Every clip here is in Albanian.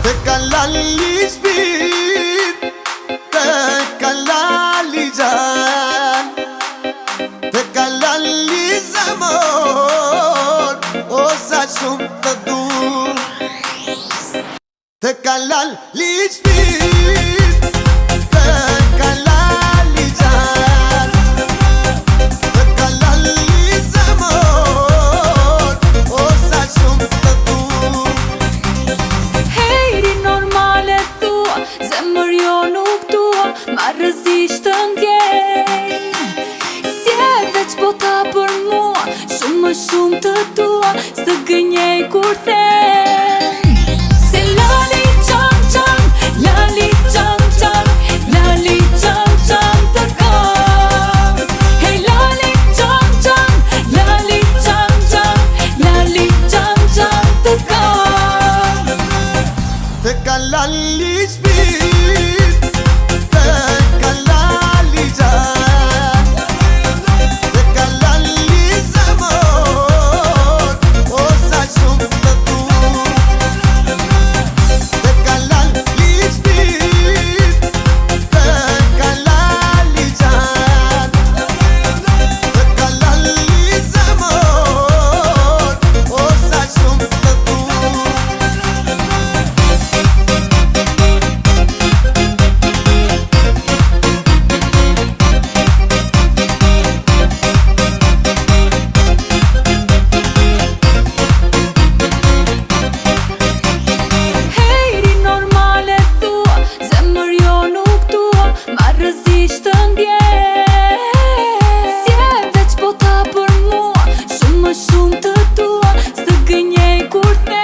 Te kalali shpirt, te kalali gjan, te kalali zemër, o sa shumë të dur. Te kalali shpirt, te kalali gjan, te kalali zemër, o sa shumë të dur. Hejri normale thua, zemër jo nuk tua, ma rëzisht të ndjej. Si e veç bota për mua, shumë më shumë të tua, së gënjej kur them. Se lali qam qam, lali qam qam, lali qam qam të kam. Hej lali qam qam, lali qam qam, lali qam qam të kam. Te kalali shpirt, te kalali gjan, te kalali zemër, o sa shumë të dur. Te kalali shpirt, te kalali gjan, te kalali zemër, o sa shumë të dur. Hejri normale thua, zemër jo nuk tua, ma rëzisht të ndjej. Si e veç bota për mua, shumë më shumë të tua, së gënjej kur them.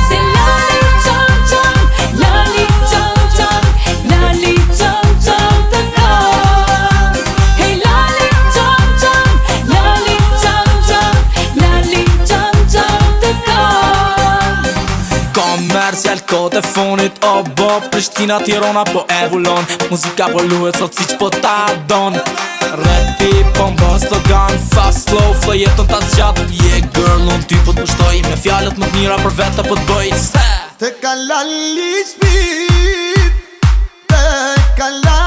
Se lali qam qam, lali qam qam, lali qam qam të kam. Hej lali qam qam, lali qam qam, lali qam qam të kam. Komercial kod e fonit, o bo Prishtina, Tirana po evullon. Muzika po luhet sot siq po ta don. Rapi po mbos të gan, fast slow, flow jetën ta zgjat. Yeah girl, unë ty po t'pushtoj, me fjalët më t'mira për vete po t'bëj. Te kalali shpirt, te kalali